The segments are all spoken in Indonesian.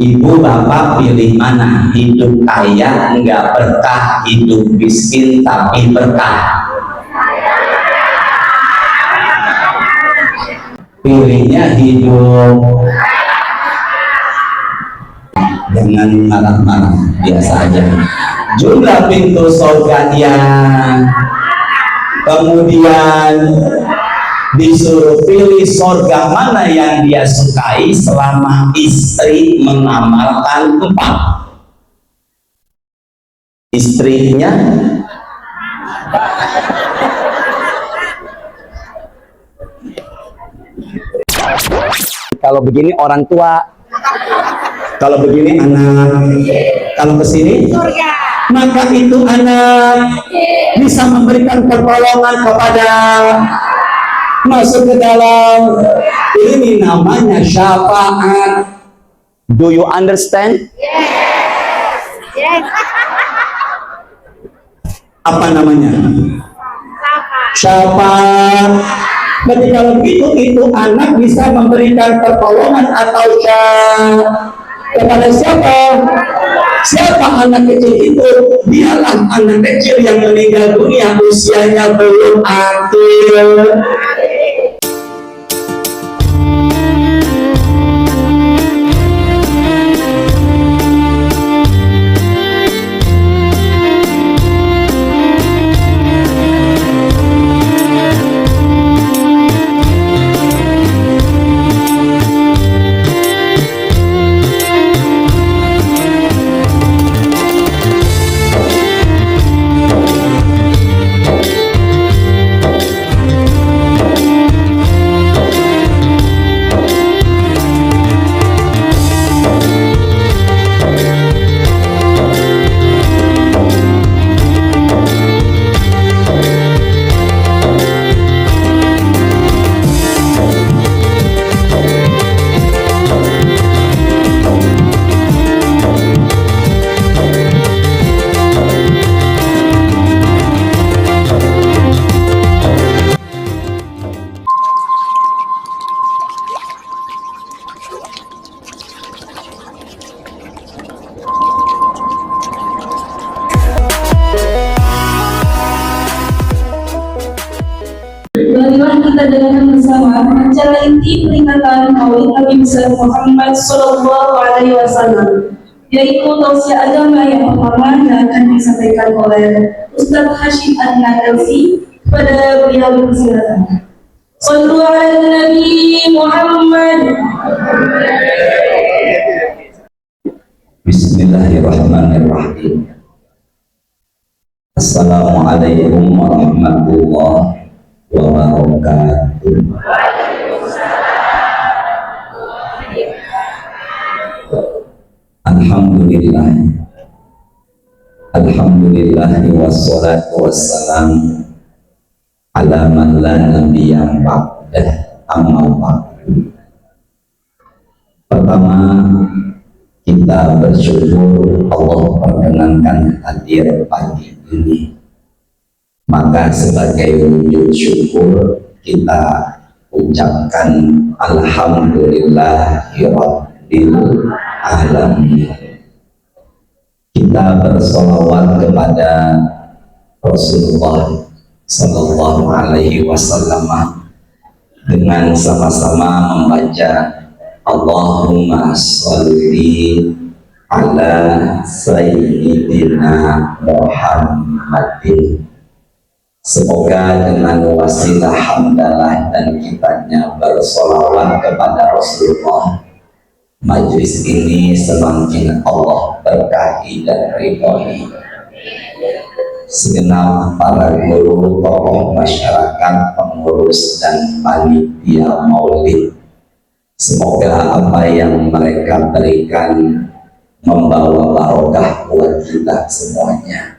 Ibu bapak pilih mana? Hidup kaya enggak berkah, hidup miskin tapi berkah? Pilihnya hidup. Jangan marah-marah, biasa aja. Jumlah pintu surganya, kemudian disuruh pilih surga mana yang dia sukai selama istri mengamalkan 4. Istrinya kalau begini orang tua, kalau begini anak, kalau kesini surga, maka itu anak bisa memberikan pertolongan kepada masuk ke dalam. Ini namanya syafaat. Do you understand? Yes. Yes. Apa namanya? Syafaat. Ketika begitu itu anak bisa memberikan pertolongan atau kepada siapa? Siapa anak kecil itu? Dialah anak kecil yang meninggal dunia usianya belum akhir. Marilah kita dengarkan bersama acara inti peringatan Maulid Nabi besar Muhammad Sallallahu Alaihi Wasallam, yaitu tausiah agama yang pertama yang akan disampaikan oleh Ustaz Hashim An-Nadelsi. Pada beliau persilakan. Sallu ala Nabi Muhammad. Bismillahirrahmanirrahim. Assalamualaikum warahmatullahi wabarakatuh. Alhamdulillah, alhamdulillah wassalatu wassalam ala man la nabiyya ba'dah, amma ba'du. Pertama, kita bersyukur Allah perkenankan hadir pagi ini. Maka sebagai wujud syukur kita ucapkan alhamdulillahirabbil alamin. Kita bersolawat kepada Rasulullah Sallallahu Alaihi Wasallam dengan sama-sama membaca Allahumma sholli ala sayyidina Muhammadin. Semoga dengan wasilah hamdalah dan kitanya bersolawat kepada Rasulullah, majlis ini semakin Allah berkahi dan ridhoi. Segenap para guru, tokoh masyarakat, pengurus dan panitia maulid, semoga apa yang mereka berikan membawa barokah buat kita semuanya.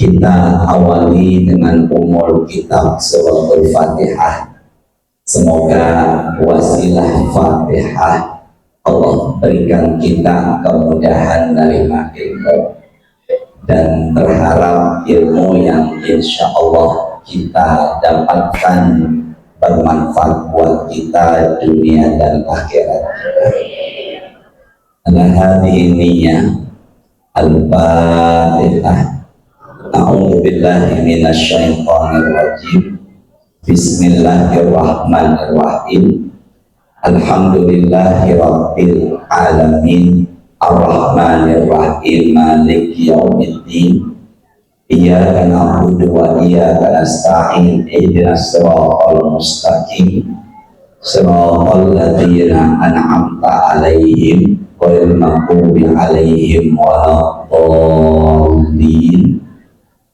Kita awali dengan umur kitab suratul Fatihah. Semoga wasilah Fatihah Allah berikan kita kemudahan menerima ilmu, dan berharap ilmu yang insya Allah kita dapatkan bermanfaat buat kita dunia dan akhirat. ala hadhihi niyyah al-fatihah. A'udzu billahi minasy syaithanir rajim. Bismillahirrahmanirrahim. Alhamdulillahi rabbil alamin. Ar-Rahmanir Rahim. Maliki yaumiddin. Iyyaka na'budu wa iyyaka nasta'in. Ihdinas siratal mustaqim. Siratal ladzina an'amta 'alaihim ghairil maghdubi 'alaihim waladdallin.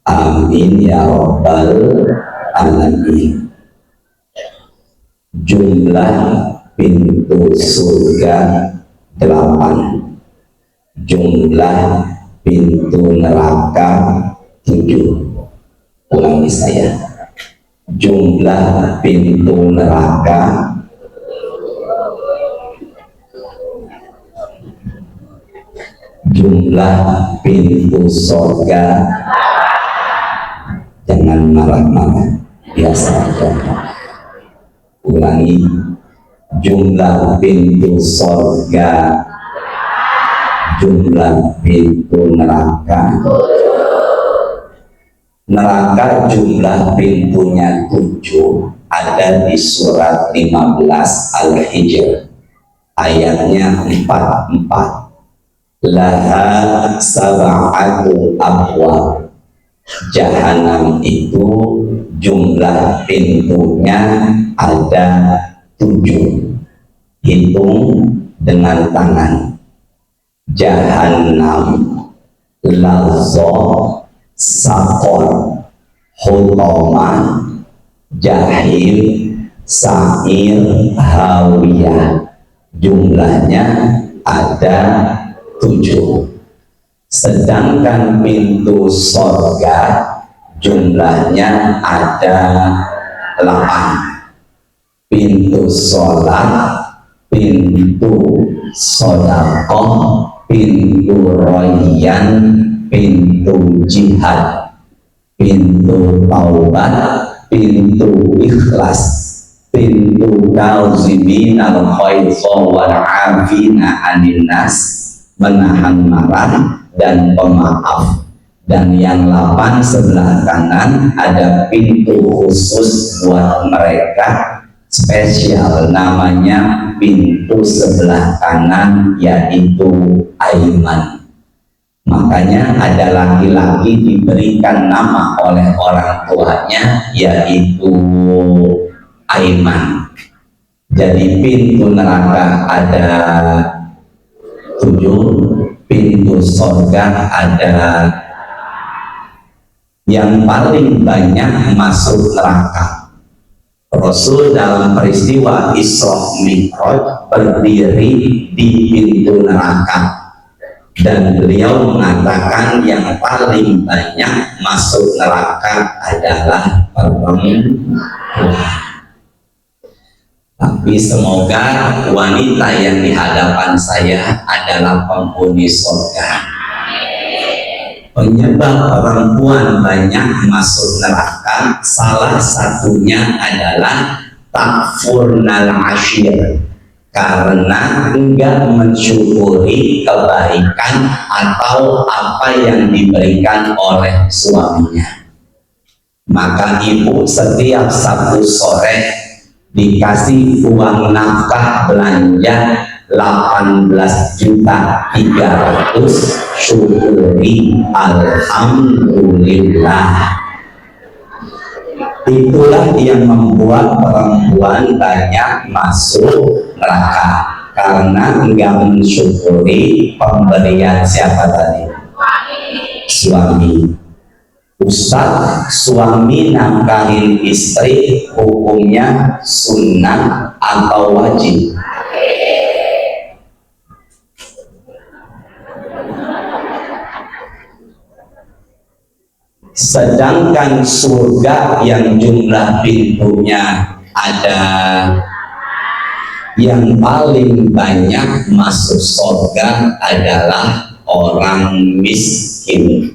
Amin ya rabbal alamin. Jumlah pintu surga 8, jumlah pintu neraka 7. Ulangi saya, jumlah pintu neraka 7, jumlah pintu surga. Jangan marah-marah, biasa aja. Ulangi, jumlah pintu surga, jumlah pintu neraka. Neraka jumlah pintunya 7, ada di surat 15 Al-Hijr ayatnya 44. Laha sab'atu abwab. Jahanam itu jumlah pintunya ada 7. Hitung dengan tangan. Jahannam, Lazo, Sakor, Hutoma, Jahil, Sa'ir, Hawiyah. Jumlahnya ada 7. Sedangkan pintu sorga jumlahnya ada 8. Pintu sholat, pintu sodakoh, pintu royan, pintu jihad, pintu taubat, pintu ikhlas, pintu kauzibin al-khaitha wal afina anin nas, menahan marah dan pemaaf. Dan yang 8 sebelah kanan ada pintu khusus buat mereka, spesial, namanya pintu sebelah kanan, yaitu Aiman. Makanya ada laki-laki diberikan nama oleh orang tuanya, yaitu Aiman. Jadi pintu neraka ada 7, pintu surga ada. Yang paling banyak masuk neraka, Rasul dalam peristiwa Isra Mi'raj berdiri di pintu neraka dan beliau mengatakan yang paling banyak masuk neraka adalah perempuan. Tapi semoga wanita yang di hadapan saya adalah penghuni surga. Penyebab perempuan banyak masuk neraka salah satunya adalah takfurnal ashir, karena enggak mensyukuri kebaikan atau apa yang diberikan oleh suaminya. Maka ibu setiap Sabtu sore dikasih uang nafkah belanja 18.300.000, syukuri alhamdulillah. Itulah yang membuat perempuan banyak masuk neraka, karena enggak mensyukuri pemberian siapa tadi? Suami. Ustaz, suami nafkahin istri hukumnya sunnah atau wajib? Sedangkan surga yang jumlah pintunya ada, yang paling banyak masuk surga adalah orang miskin.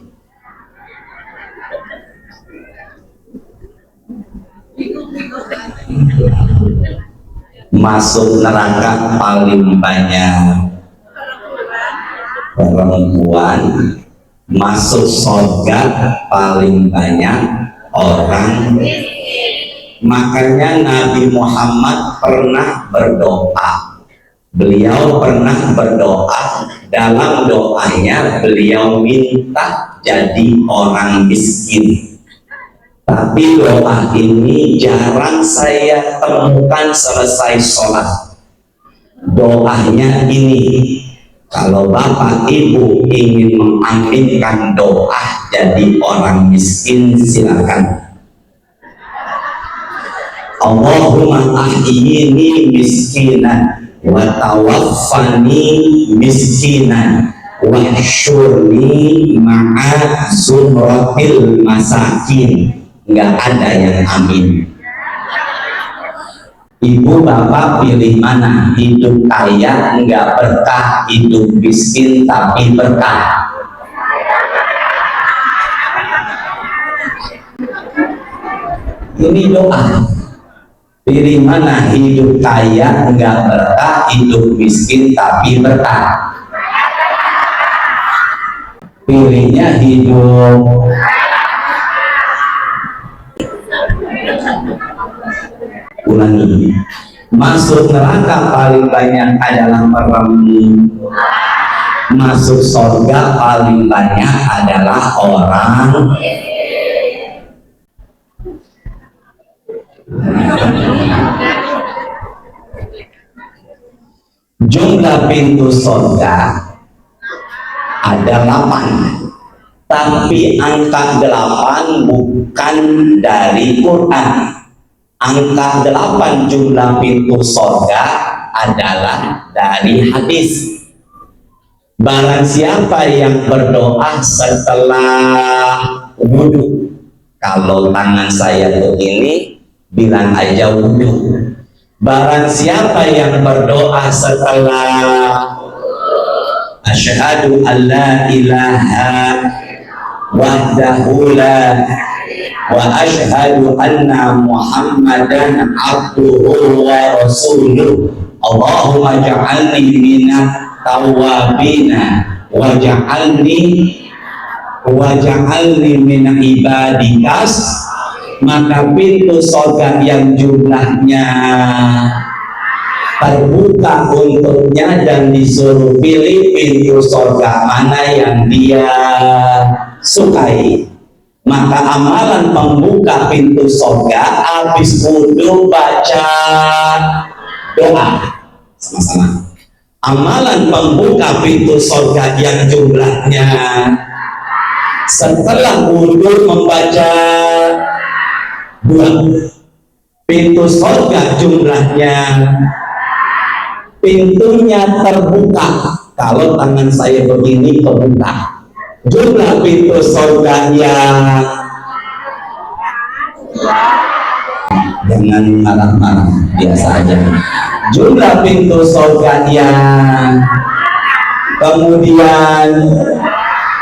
Masuk neraka paling banyak perempuan masuk surga paling banyak orang. Makanya Nabi Muhammad pernah berdoa. Beliau pernah berdoa, dalam doanya beliau minta jadi orang miskin. Tapi doa ini jarang saya temukan selesai sholat. Doanya ini, kalau Bapak Ibu ingin mengaminkan doa jadi orang miskin, silakan. Allahumma ahyini miskinan wa tawaffani miskinan wa syurni ma'a zumratil masakin. Nggak ada yang amin. Ibu bapak pilih mana? Hidup kaya nggak berkah, hidup miskin tapi berkah. Ini doa. Pilih mana? Hidup kaya nggak berkah, hidup miskin tapi berkah. Pilihnya hidup ulangi. Masuk neraka paling banyak adalah perempuan. Masuk surga paling banyak adalah orang. Jumlah pintu surga ada 8, tapi angka 8 bukan dari Quran. Angka 8 jumlah pintu surga adalah dari hadis. Barang siapa yang berdoa setelah wudhu, kalau tangan saya begini, bilang aja wudhu. Barang siapa yang berdoa setelah asyhadu an la ilaha wahdahu la wa asyhadu anna muhammadan abduhu wa rasuluh, Allahumma ja'alni minat tawabina wa ja'alni min ibadikas, maka pintu surga yang jumlahnya terbuka untuknya dan disuruh pilih pintu surga mana yang dia sukai. Maka amalan pembuka pintu surga habis wudhu baca doa sama-sama. Amalan pembuka pintu surga yang jumlahnya setelah wudhu membaca 2. Pintu surga jumlahnya, pintunya terbuka. Kalau tangan saya begini kebuka. Jumlah pintu surganya, jangan marah-marah, biasa aja. Jumlah pintu surganya, kemudian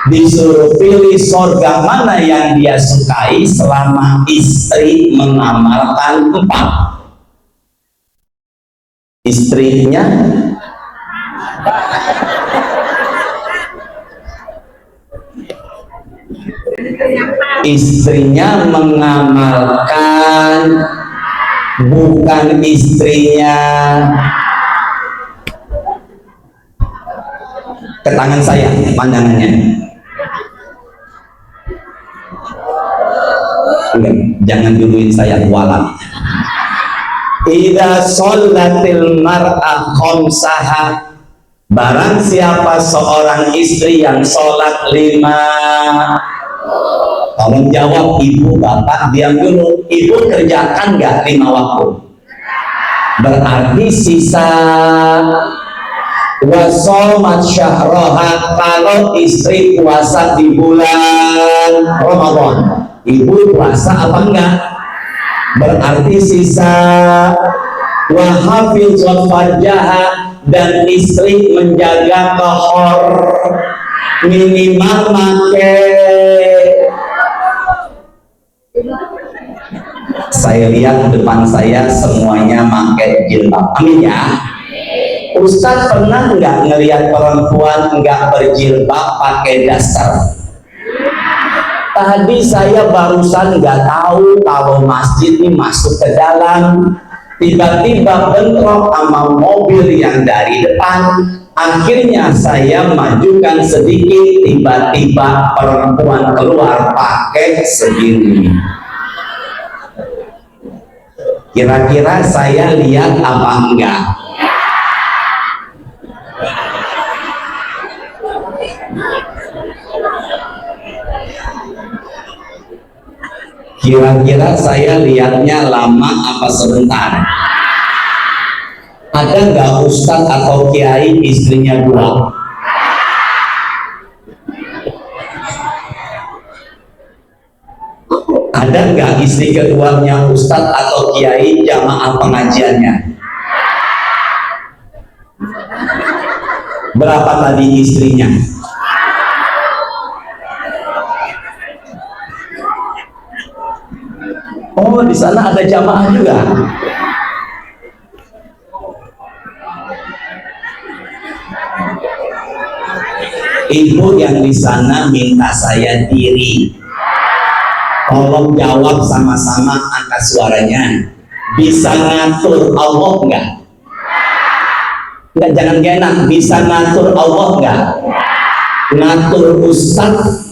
disuruh pilih surga mana yang dia sukai selama istri mengamalkan 4. Istrinya mengamalkan, bukan istrinya. Ke tangan saya pandangannya. Jangan duluin saya kualat. Idza shallatil mar'a khamsaha, barang siapa seorang istri yang sholat 5. Tolong jawab ibu bapak, diam dulu. Ibu kerjakan nggak 5 waktu? Berarti sisa. Wasomat syahroha, kalau istri puasa di bulan Ramadan, ibu puasa apa enggak? Berarti sisa. Wahafizul farjaha, dan istri menjaga kohor, minimal saya lihat depan saya semuanya pakai jilbab, amin ya. Ustadz pernah nggak ngelihat perempuan nggak berjilbab pakai daster? Tadi saya barusan nggak tahu kalau masjid ini masuk ke dalam, tiba-tiba bentrok sama mobil yang dari depan. Akhirnya saya majukan sedikit, tiba-tiba perempuan keluar pakai segini. Kira-kira saya lihat apa enggak? Kira-kira saya lihatnya lama apa sebentar? Ada nggak ustadz atau kiai istrinya dua? Ada nggak istri keduanya ustadz atau kiai jamaah pengajiannya? Berapa tadi istrinya? Oh, di sana ada jamaah juga. Ibu yang di sana minta saya diri. Tolong jawab sama-sama, angkat suaranya. Bisa ngatur Allah enggak? Enggak, jangan enak. Bisa ngatur Allah enggak? Ngatur ustaz?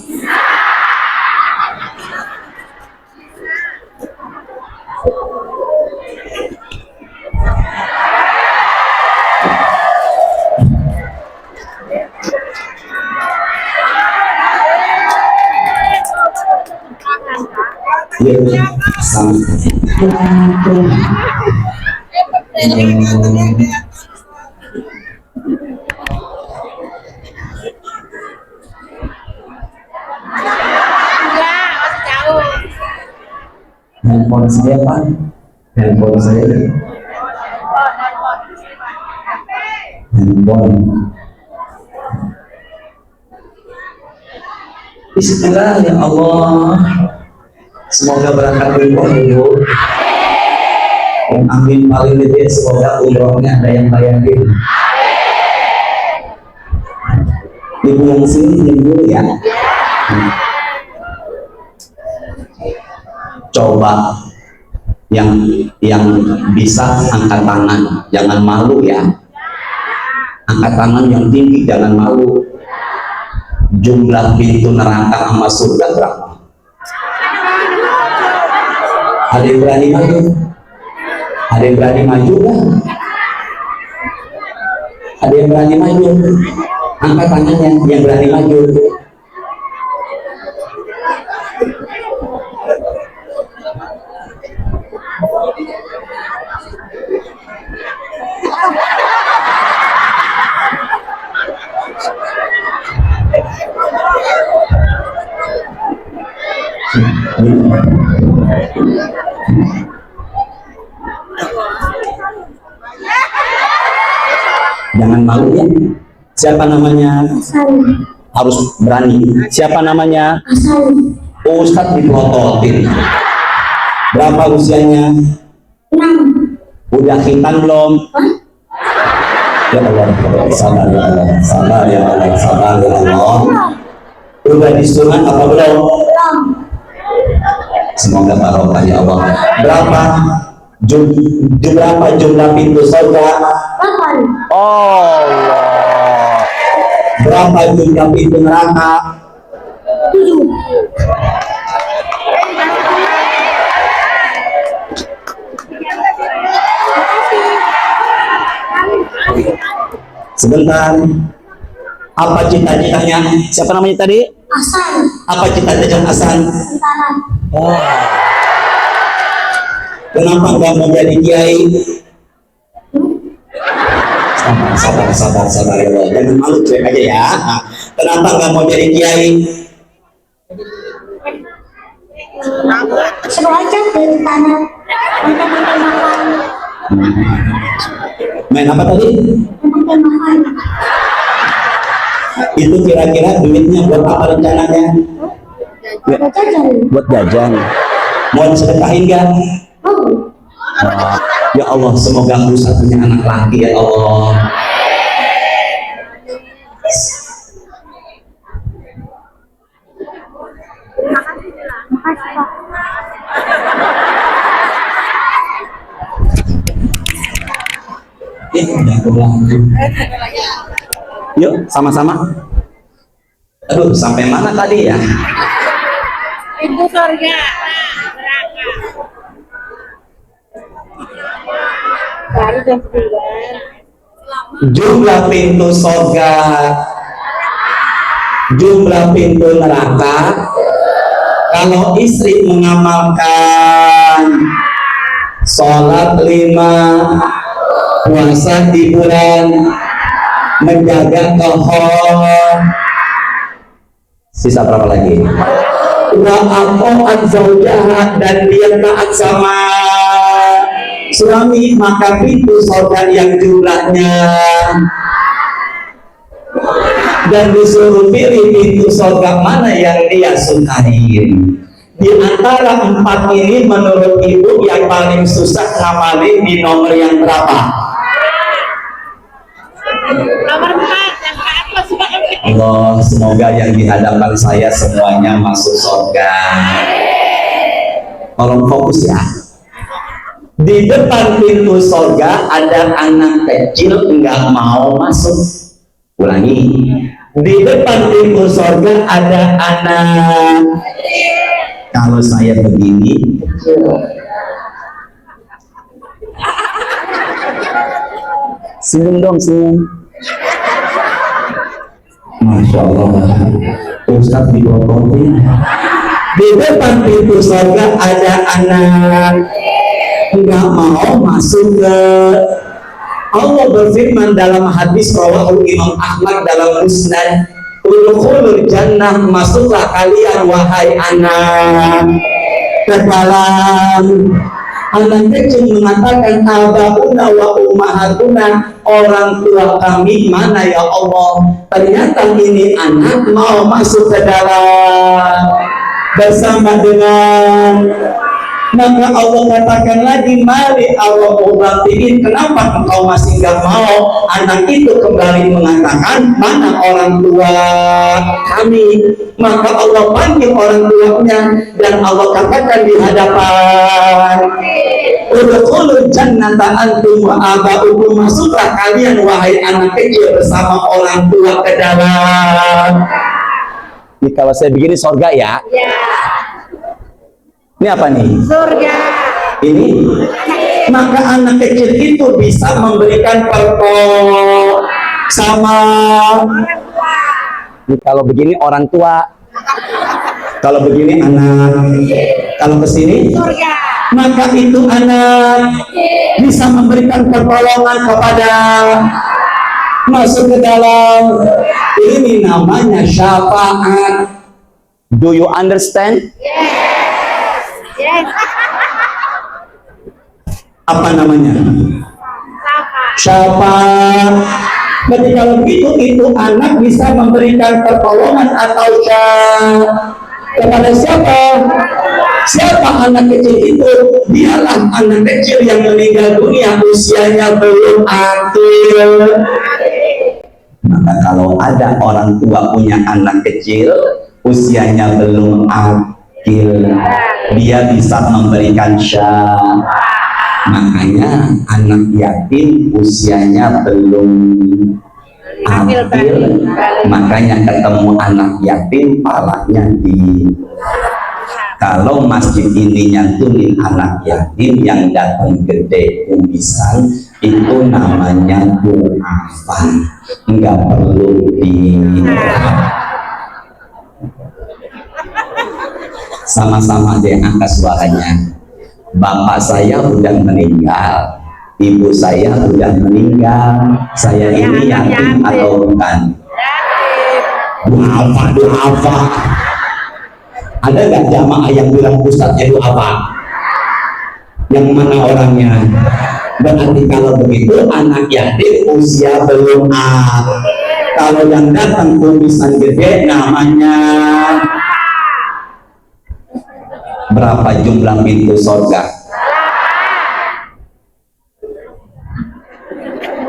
Handphone saya Pak, handphone saya, handphone. Bismillah ya Allah. Semoga berangkat umroh Ibu. Yang amin paling gede, semoga umrohnya ada yang bayarin. Ibu yang sini diam dulu ya. Coba yang bisa angkat tangan, jangan malu ya. Angkat tangan yang tinggi, jangan malu. Jumlah pintu neraka sama surga berapa? Ada yang berani maju? Ada yang berani maju kan? Ada yang berani maju? Angkat tangannya yang berani maju. Jangan malu ya. Siapa namanya? Hasan. Harus berani. Siapa namanya? Hasan. Ustadz dipelototin. Berapa usianya? 6. Udah khitan belum? Hah? Ya Allah, sabar ya Allah, sabar ya Allah, sabar ya Allah. Udah disunat apa belum? Belum. Semoga barokah ya Allah. Berapa berapa jumlah pintu surga? 8. Allah. Berapa jumlah pintu neraka? 7. Sebentar. Apa cita-citanya? Siapa namanya tadi? Hasan. Apa cita-cita Hasan? Tentara. Oh. Kenapa nggak mau jadi kiai? Sabar ya Allah. Jangan malu, cuek aja ya. Kenapa nggak mau jadi kiai? Seru aja di tanah. Makan makan. Main apa tadi? Makan makan. Itu kira-kira duitnya buat apa rencananya? Buat jajan. Buat jajan. Mau disedekahin nggak? Oh. Ya Allah, semoga Ustaz punya anak laki ya Allah. Udah pulang. Yuk sama-sama. Aduh, sampai mana tadi ya? Pintu surga. Baru jam 9. Jumlah pintu surga, jumlah pintu neraka. Kalau istri mengamalkan sholat 5, puasa di bulan, menjaga kohor, sisa berapa lagi? Wa'ato'at zawjaha, dan dia taat sama suami, maka pintu surga yang jumlahnya, dan disuruh pilih pintu surga mana yang dia sukai. Di antara 4 ini menurut ibu yang paling susah ngamalin di nomor yang berapa? Nomor 4 yang ke atas. Allah, semoga yang di hadapan saya semuanya masuk surga. Tolong fokus ya. Di depan pintu surga ada anak kecil nggak mau masuk. Ulangi. Di depan pintu surga ada anak. Kalau saya begini, senyum dong, senyum. Masya Allah, Ustadz dibohongin. Di depan pintu surga ada anak nggak mau masuk ke. Allah berfirman dalam hadis rawahu Imam Ahmad dalam Musnad, udkhulul jannah, masuklah kalian wahai anak ke dalam. Anak kecil mengatakan, abauna wa ummahatuna, orang tua kami mana ya Allah. Ternyata ini anak mau masuk ke dalam bersama dengan. Maka Allah katakan lagi, mari Allah ubatikin, kenapa engkau masih nggak mau? Anak itu kembali mengatakan, mana orang tua kami? Maka Allah panggil orang tuanya, dan Allah katakan di hadapan, udkhulul jannata antum wa aba'ukum, masuklah kalian wahai anak kecil bersama orang tua ke dalam. Ini kalau saya begini surga ya? Ya, Ini apa nih? surga. Ini, maka anak kecil itu bisa memberikan pertolongan sama. Ini kalau begini orang tua, kalau begini anak, kalau kesini Surga. maka itu anak bisa memberikan pertolongan kepada masuk ke dalam. Ini namanya syafaat. Do you understand? Yes. Apa namanya? Syafaat. Ketika begitu itu anak bisa memberikan pertolongan atau kepada siapa? Siapa anak kecil itu? Dialah anak kecil yang meninggal dunia usianya belum akil. Maka kalau ada orang tua punya anak kecil usianya belum akil, dia bisa memberikan syafaat. Makanya anak yatim usianya belum akil, makanya ketemu anak yatim palanya di. Kalau masjid ini nyantunin anak yatim yang datang gede kumisan, itu namanya du'afan, nggak perlu di. Sama-sama deh angkat suaranya. Bapak saya udah meninggal, ibu saya udah meninggal, saya ini yatim atau bukan? Du'afa. Ada nggak jamaah yang bilang Ustadz itu apa? Yang mana orangnya? Berarti kalau begitu anak yatim usia belum akil. Kalau yang datang kumisan gede namanya. Berapa jumlah pintu surga?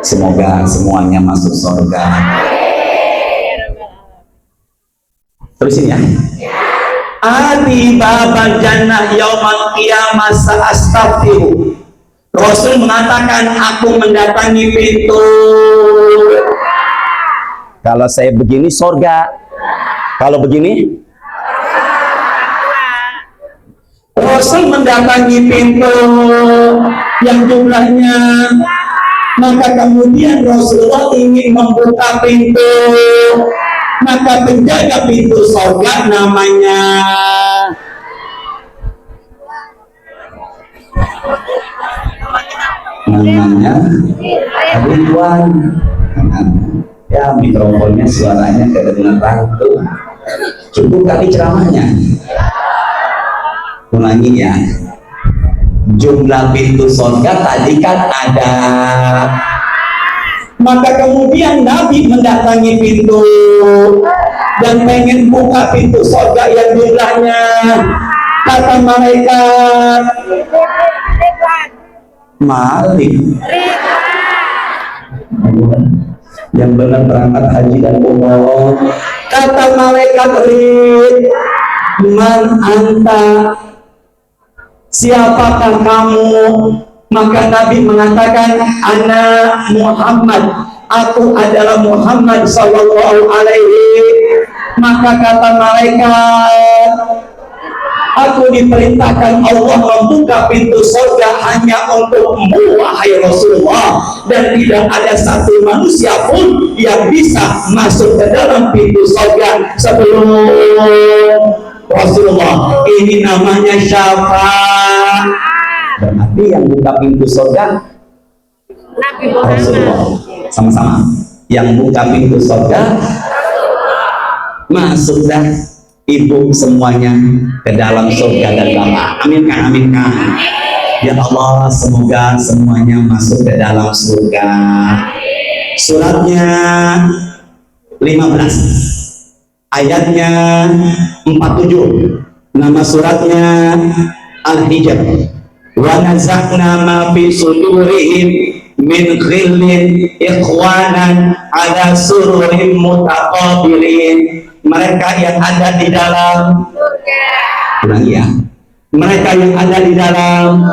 Semoga semuanya masuk surga. Terusin ya. Ati babal jannah yaumal qiyamah sa'astaghfiru Rasul mengatakan, aku mendatangi pintu. Kalau saya begini surga, kalau begini Rasul mendatangi pintu yang jumlahnya, maka kemudian Rasulullah ingin membuka pintu, maka penjaga pintu surga namanya Ridwan. Ya, mikrofonnya suaranya kedengeran tuh. Cukup kali ceramahnya. Ulangi ya. Jumlah pintu surga tadi kan ada. Maka kemudian Nabi mendatangi pintu dan pengen buka pintu surga yang jumlahnya. Kata malaikat, Malik. Yang benar berangkat haji dan umroh. Kata malaikat, Man anta, siapakah kamu? Maka Nabi mengatakan, Ana Muhammad, aku adalah Muhammad sallallahu alaihi. Maka kata malaikat, aku diperintahkan Allah membuka pintu surga hanya untukmu wahai Rasulullah, dan tidak ada satu manusia pun yang bisa masuk ke dalam pintu surga sebelum Rasulullah. Ini namanya syafaat. Berarti yang buka pintu surga Nabi Rasulullah. Muhammad. Sama-sama. Yang buka pintu surga, masuklah ibu semuanya ke dalam surga dan bapak. Amin kan, amin kan. Ya Allah, semoga semuanya masuk ke dalam surga. Suratnya 15, ayatnya 47. Nama suratnya Al-Hijr. Wa nazakna ma fi sudurihim min ghillin ikhwanan ala sururin mutaqabilin. Mereka yang ada di dalam ulangi ya, mereka yang ada di dalam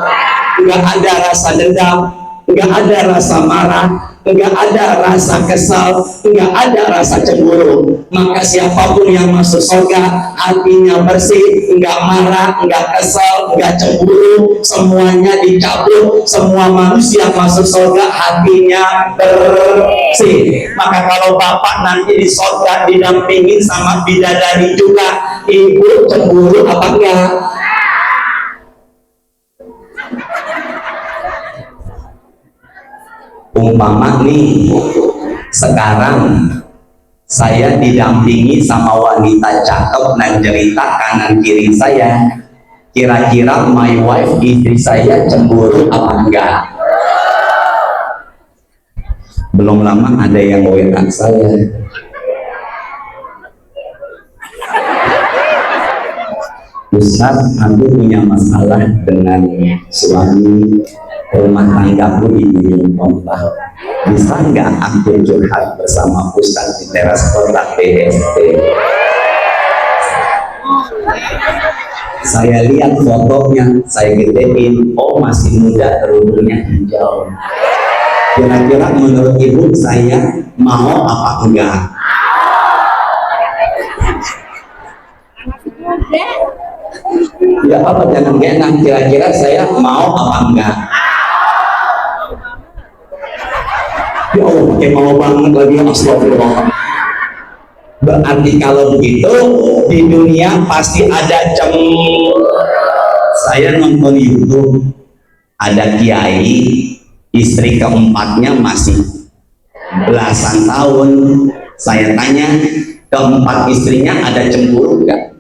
nggak ada rasa dendam, nggak ada rasa marah, nggak ada rasa kesal, nggak ada rasa cemburu. Maka siapapun yang masuk surga hatinya bersih, nggak marah, nggak kesal, nggak cemburu, semuanya dicabut. Semua manusia masuk surga hatinya bersih. Maka kalau bapak nanti di surga didampingin sama bidadari juga, ibu cemburu apa enggak? Umpama nih, sekarang saya didampingi sama wanita cakep dan cerita kanan kiri saya, kira-kira my wife, istri saya cemburu apa enggak? Belum lama ada yang WA saya, Ustaz, aku punya masalah dengan suami, rumah tanggaku ini ombak. Bisa nggak aku curhat bersama Ustaz di teras kota BSD? Saya lihat fotonya, saya gedein, oh masih muda, kerudungnya hijau. Kira-kira menurut ibu saya mau apa enggak? Ya apa, jangan genang, kira-kira saya mau apa enggak? Ya Allah, pakai mau banget lagi, astagfirullah. Berarti kalau begitu di dunia pasti ada Saya nonton YouTube, ada kiai, istri keempatnya masih belasan tahun. Saya tanya, keempat istrinya ada cemburu enggak?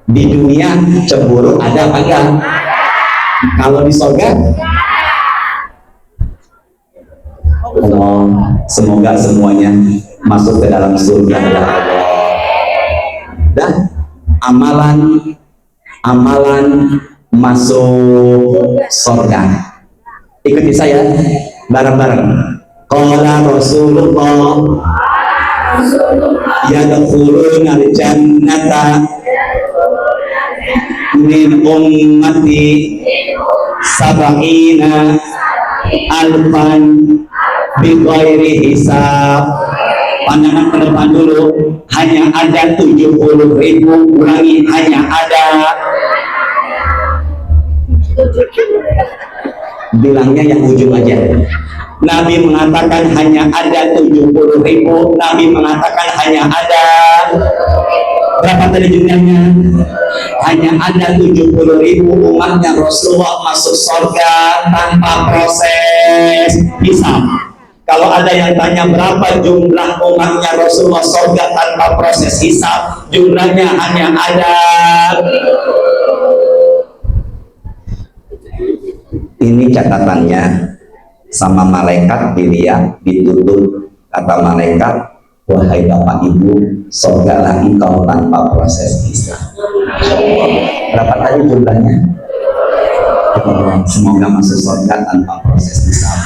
Di dunia cemburu ada apa enggak? Kalau di surga, Allah, semoga semuanya masuk ke dalam surga ya Allah. Dan amalan masuk surga, ikuti saya bareng-bareng. Qala Rasulullah yadkhuluna al-jannata min ummati sab'ina alfan bighairi hisab. Pandangan ke depan dulu, hanya ada 70.000, ulangi, hanya ada, bilangnya yang ujung aja. Nabi mengatakan hanya ada 70.000, Nabi mengatakan hanya ada, berapa tadi jumlahnya? Hanya ada 70.000 umatnya Rasulullah masuk surga tanpa proses hisab. Kalau ada yang tanya berapa jumlah umatnya Rasulullah surga tanpa proses hisab, jumlahnya hanya ada. Ini catatannya, sama malaikat dilihat, ditutup, kata malaikat, wahai bapak ibu, surgalah engkau tanpa proses hisab. Berapa tadi jumlahnya? Semoga masuk surga tanpa proses hisab.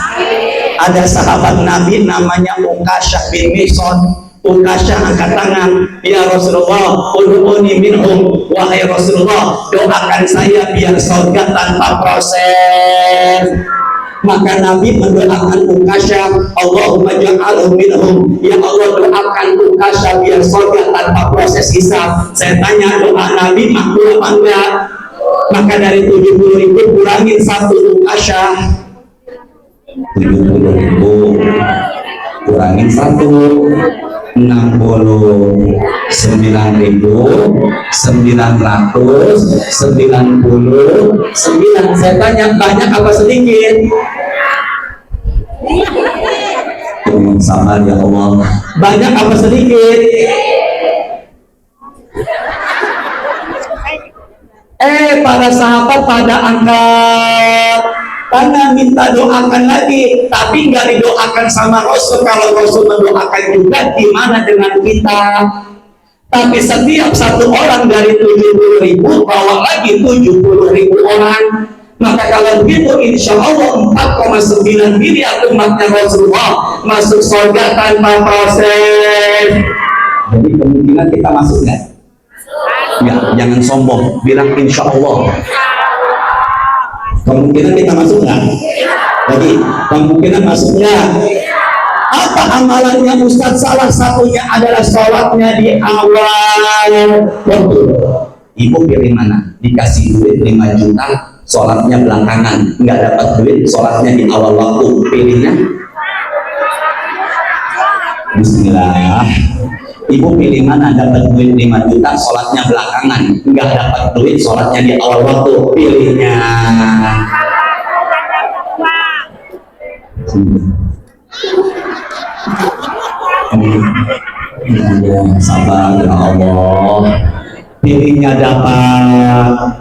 Ada sahabat Nabi namanya Uqasyah bin Mihsan. Uqasyah angkat tangan, ya Rasulullah, ud'uni minhum, wahai Rasulullah, doakan saya biar surga tanpa proses. Maka Nabi mendoakan Uqasyah, Allahumma ja'alhum minhum, ya Allah doakan Uqasyah biar surga tanpa proses hisab. Saya tanya, doa Nabi makbul apa enggak? Maka dari 70.000 kurangin 1 Uqasyah, 70.000 kurangin 1, 69.999. Saya tanya, banyak apa sedikit? Sabar ya Allah, banyak apa sedikit? Para sahabat pada angkat karena minta doakan lagi, tapi nggak didoakan sama Rasul. Kalau Rasul mendoakan juga, gimana dengan kita? Tapi setiap satu orang dari 70.000 bawa lagi 70.000 orang. Maka kalau begitu, insya Allah 4,9 miliar umatnya Rasulullah masuk surga tanpa proses. Jadi kemungkinan kita masuk nggak? Ya, jangan sombong, bilang insya Allah. Kemungkinan kita masuk nggak? Lagi, kemungkinan masuknya. Apa amalannya Ustadz? Salah satunya adalah sholatnya di awal waktu. Ibu pilih mana? Dikasih duit 5 juta, sholatnya belakangan. Nggak dapat duit, sholatnya di awal waktu. Pilihnya? Bismillah. Ibu pilih mana? Dapat duit 5 juta, sholatnya belakangan. Nggak dapat duit, sholatnya di awal waktu. Pilihnya. Ya, sabar ya Allah. Pilihnya dapat,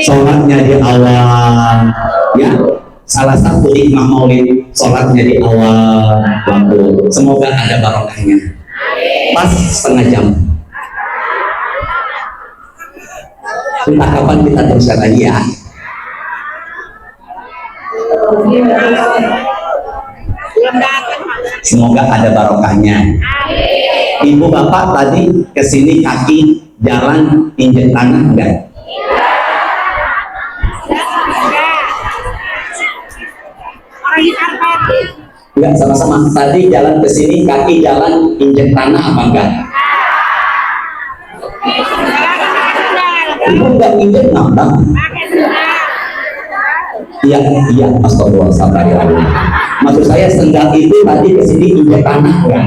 sholatnya di awal. Ya, salah satu hikmah maulid, sholatnya di awal waktu. Semoga ada barokahnya. Pas setengah jam. Entah kapan kita teruskan lagi ya. Semoga ada barokahnya. Ibu bapak tadi kesini kaki jalan injek tanah enggak? Enggak, sama-sama. Tadi jalan ke sini, kaki jalan injek tanah apa enggak? Ibu enggak injek nambah. Iya, astagfirullah, sabar ya Allah. Maksud saya sendal itu tadi ke sini injek tanah enggak?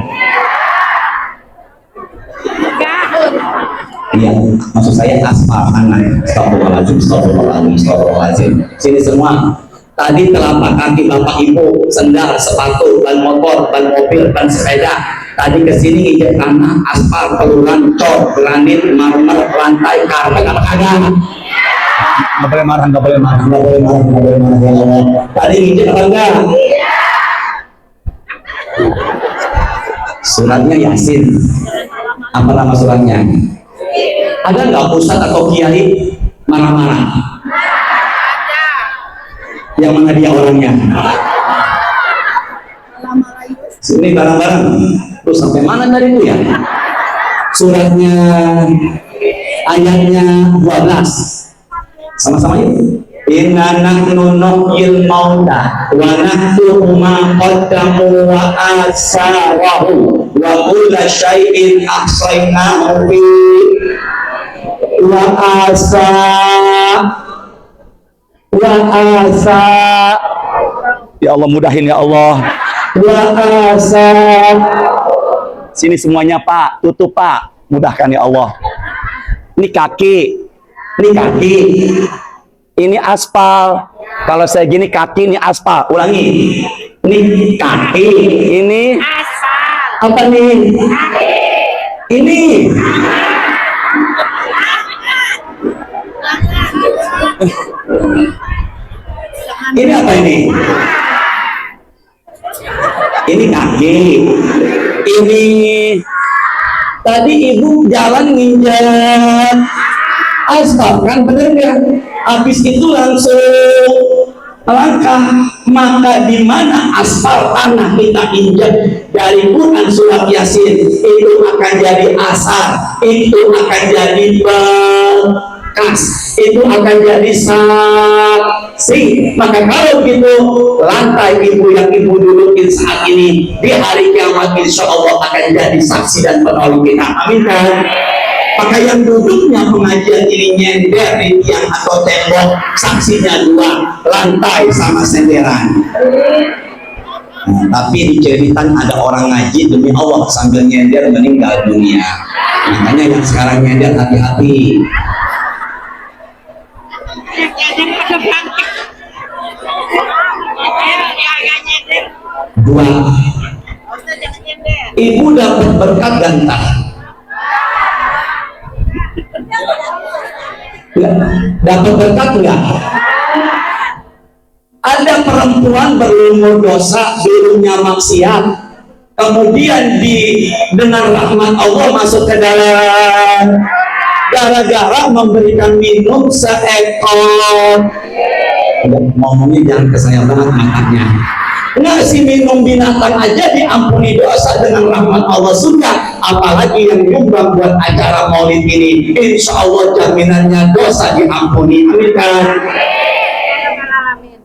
Iya, maksud saya aspal tanah. Astagfirullahaladzim. Sini semua. Tadi telapak kaki bapak ibu, sendal, sepatu, ban motor, ban mobil, ban sepeda. Tadi kesini injek tanah, aspal, peluran, cor, granit, marmer, lantai, karpet, apa kagak? Nggak boleh marah ya Allah. Tadi injek apa enggak? Suratnya Yasin. Apa nama suratnya? Ada nggak ustadz atau kiai marah-marah? Yang mana dia orangnya? Sini barang-barang. Terus sampai mana dari itu ya? Suratnya ayatnya 12. Sama-sama yuk. Inna nahnu nuhyil mauta wa naktubu ma qaddamu wa asarahu wa kulla syai'in ahsaynahu fi wa asa Ya Allah, mudahin ya Allah. wa asa. Sini semuanya Pak, tutup Pak. Mudahkan ya Allah. Ini kaki. Ini kaki, Ini aspal. Kalau saya gini kaki, ini aspal. ulangi. Ini kaki, Ini Asal. apa nih? Ini ini apa ini? Ini kaki. Ini tadi ibu jalan nginjak aspal kan, bener nggak? Habis itu langsung langkah, maka di mana aspal tanah kita injak dari Quran surat Yasin itu akan jadi asar, itu akan jadi bekas, itu akan jadi saksi. Maka kalau gitu lantai ibu yang ibu dudukin saat ini di hari kiamat insya Allah akan jadi saksi dan penolong kita. Amin kan? Maka yang duduknya pengajian ini nyender di tiang atau tembok, saksinya 2, lantai sama senderan. Nah, tapi diceritain ada orang ngaji demi Allah sambil nyender meninggal dunia. Makanya yang sekarang nyender hati-hati. Nyender pada bangkit. Jangan nyender. 2, Usah jangan nyender. ibu dapat berkat gantah. Dapat berkat enggak? Ada perempuan berumur dosa, belumnya maksiat, kemudian dengan rahmat Allah masuk ke dalam, gara-gara memberikan minum seekor. Ngomongnya jangan ke saya banget makanya. Ngasih minum binatang aja diampuni dosa dengan rahmat Allah sudah, apalagi yang nyumbang buat acara maulid ini, insya Allah jaminannya dosa diampuni. Amin kan?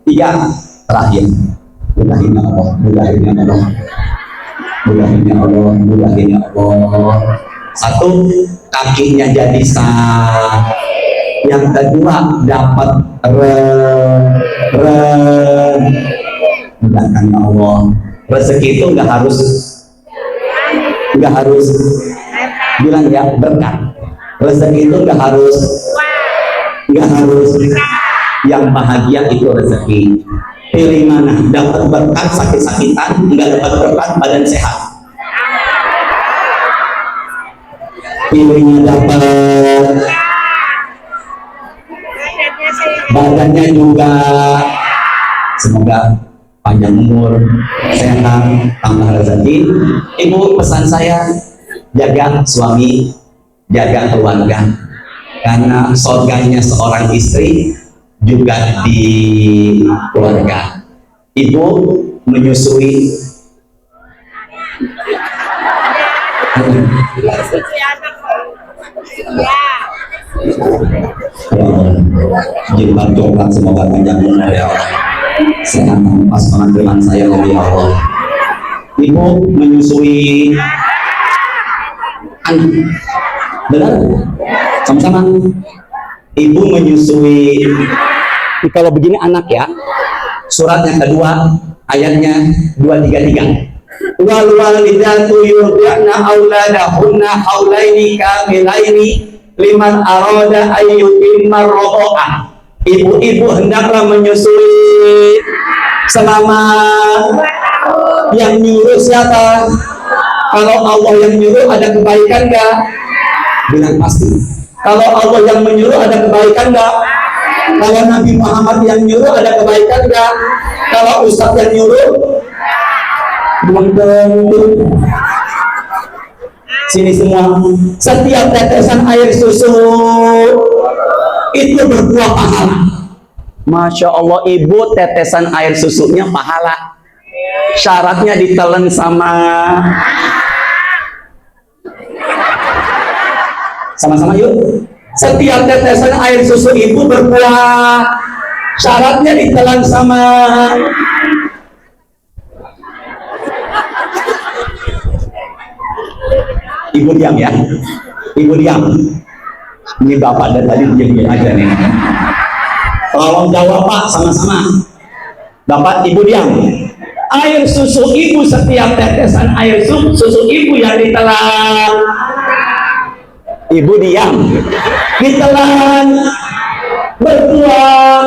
3, terakhir. Mudahin ya Allah, mudahin ya Allah, mudahin ya Allah, mudahin ya Allah. 1, kakinya jadi sah. Yang kedua dapat mudahkan ya Allah. Rezeki itu nggak harus bilang ya berkat. Rezeki itu nggak harus yang bahagia itu rezeki. Pilih mana? Dapat berkat sakit-sakitan, nggak dapat berkat badan sehat. Pilihnya dapat badannya juga. Semoga panjang umur, sehat, tambah rezeki. Ibu, pesan saya, jaga suami, jaga keluarga, karena surganya seorang istri juga di keluarga. Ibu menyusui jilbab coklat, semoga panjang umur ya Allah. Sehat pas penampilan saya oleh Allah. Ibu menyusui anak, benar? Sama-sama. Ibu menyusui. kalau begini anak ya. Surat yang kedua, ayatnya 233. Wal walidatu yurdi'na auladahunna haulaini kamilaini liman arada ayyutimma ar-radha'ah. Ibu-ibu hendaklah menyusui selama yang nyuruh siapa? Kalau Allah yang nyuruh ada kebaikan enggak? Bilang pasti. Kalau Allah yang menyuruh ada kebaikan enggak? Kalau Nabi Muhammad yang nyuruh ada kebaikan enggak? Kalau Ustadz yang nyuruh belum tentu. Sini semua, setiap tetesan air susu itu berbuah pahala. Masya Allah, ibu tetesan air susunya pahala. Syaratnya ditelen sama Sama-sama yuk. Setiap tetesan air susu ibu berbuah. Syaratnya ditelan sama ibu diam ya. Ibu diam. Ini bapak dan tadi diam aja nih. Tolong jawab Pak sama-sama. Bapak, ibu diam. Air susu ibu, setiap tetesan air susu ibu yang ditelan, Ibu diam. ditelan berbuah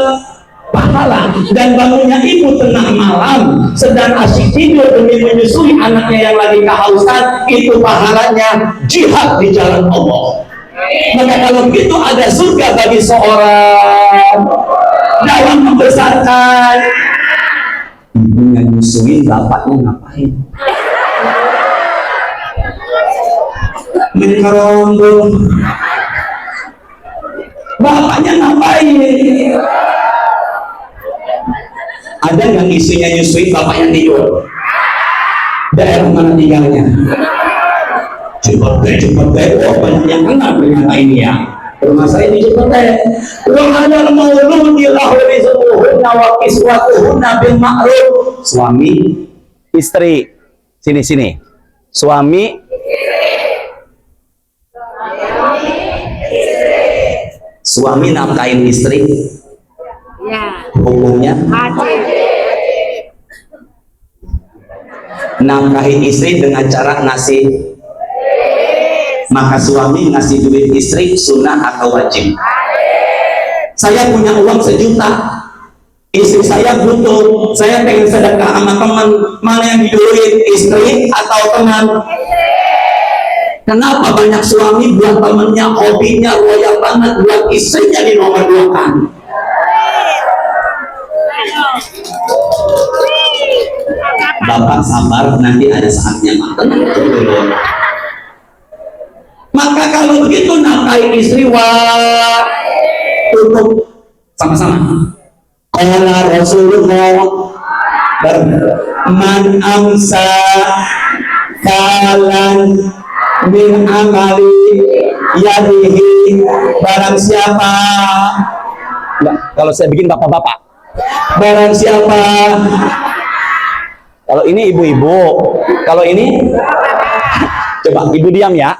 pahala, dan bangunnya ibu tengah malam sedang asyik tidur demi menyusui anaknya yang lagi kehausan, itu pahalanya jihad di jalan Allah. Maka kalau begitu ada surga bagi seorang dalam membesarkan. Ibunya nyusuin, bapaknya ngapain? Mengerombong. Bapaknya ngapain? Ada yang istrinya nyusuin, bapaknya tidur? Daerah mana tinggalnya? Cepet, oh banyak yang kenal dengan ini ya. Rumah saya di Cepete. Wahadal mauludi lahu rizquhunna wa kiswatuhunna bil ma'ruf. Suami, istri. Sini. Suami, suami nafkahin istri. Ya. Hukumnya Wajib. nafkahin istri dengan cara ngasih. Maka suami ngasih duit istri sunnah atau wajib? Saya punya uang 1 juta, istri saya butuh, saya pengen sedekah sama teman, mana yang diduluin, istri atau teman? Kenapa banyak suami buat temennya, hobinya royal banget, buat istrinya di nomor 2 kan? Bapak sabar, nanti ada saatnya Pak. Tenang dulu. Maka kalau begitu nafkahi istri tutup sama-sama. Qala Rasulullah man amsa kalan min amali yadihi, barang siapa, Enggak, kalau saya bikin bapak-bapak. barang siapa, Kalau ini ibu-ibu. Kalau ini, coba ibu diam ya.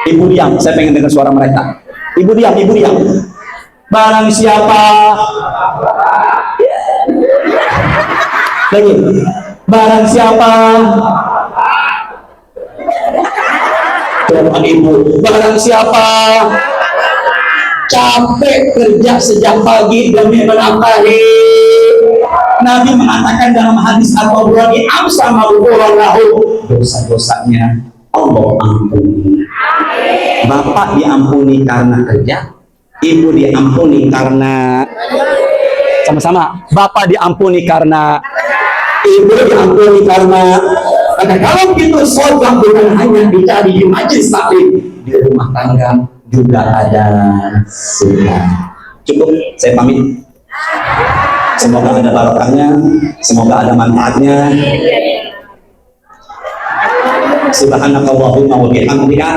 Ibu diam, saya pengen dengar suara mereka. Ibu diam. barang siapa, lagi, barang siapa, coba ibu, barang siapa capek kerja sejak pagi demi menafkahi, Nabi mengatakan dalam hadis Al-Bukhari, amsa maghfuran lahu, dosa-dosanya Allah ampuni. Bapak diampuni karena kerja, ibu diampuni karena sama-sama. Bapak diampuni karena Ibu diampuni karena kalau begitu sorga bukan hanya dicari di majelis taklim, di rumah tangga juga ada surga. Cukup, saya pamit. Semoga ada barokahnya, semoga ada manfaatnya. Subhanakallahumma wa bihamdika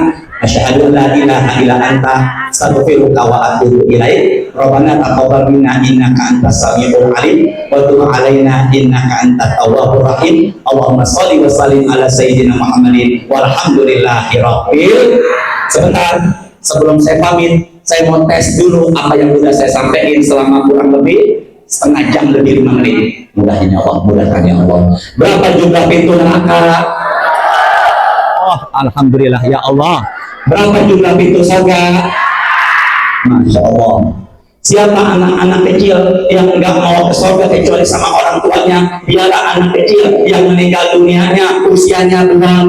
asyhadu an la ilaha illa anta astaghfiruka wa atubu ilaik. Rabbana taqabbal minna innaka antas samiul alim wa tub alaina innaka antat tawwabur rahim. Allahumma shalli wa sallim ala sayyidina Muhammadin walhamdulillahi rabbil. Sebentar sebelum saya pamit, saya mau tes dulu apa yang sudah saya sampaikan selama kurang lebih setengah jam lebih 5 menit. Mudahnya Allah, mudahkan ya Allah. Berapa jumlah pintu neraka? oh, alhamdulillah ya Allah. Berapa jumlah pintu surga? Masya Allah. Siapa anak-anak kecil yang enggak mau ke surga kecuali sama orang tuanya? Biarlah anak kecil yang meninggal dunianya usianya belum.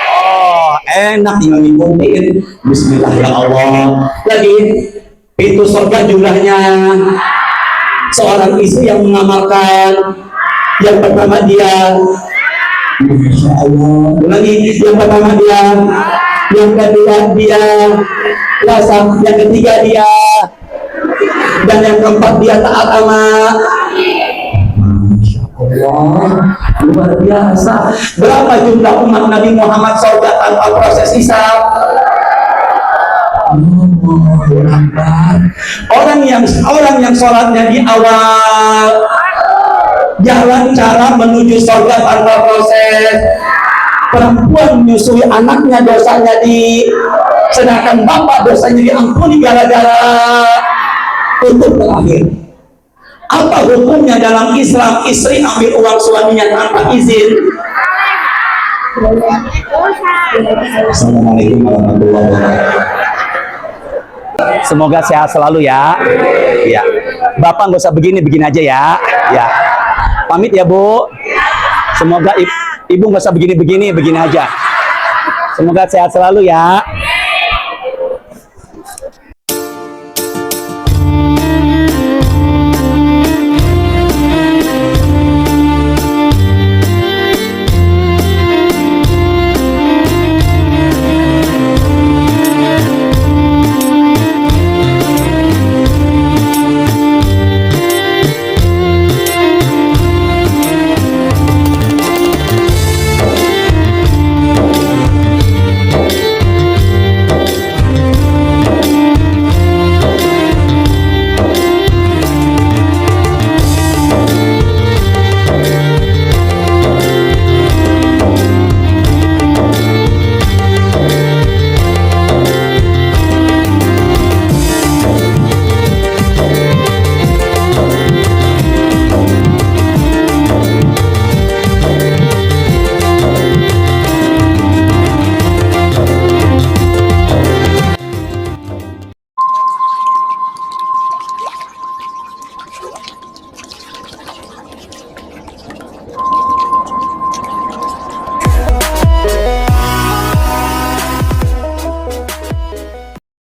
Oh, enak. Tinggal ngikutin. Bismillah ya Allah. Lagi pintu surga jumlahnya, seorang istri yang mengamalkan, yang pertama dia, Masya Allah. Lagi yang pertama dia, yang kedua dia, yang ketiga dia, dan yang keempat dia taat sama. Masya Allah, luar biasa. Berapa jumlah umat Nabi Muhammad surga tanpa proses hisab? Allahu Akbar. Orang yang sholatnya di awal jalan cara menuju surga tanpa proses. Perempuan menyusui anaknya dosanya sedangkan bapak dosanya diampuni gara-gara tutup terakhir. Apa hukumnya dalam Islam istri ambil uang suaminya tanpa izin? Assalamualaikum warahmatullahi wabarakatuh. Semoga sehat selalu ya. Ya. Bapak nggak usah begini aja ya. Ya. Pamit ya Bu. Semoga ibu nggak usah begini aja. Semoga sehat selalu ya.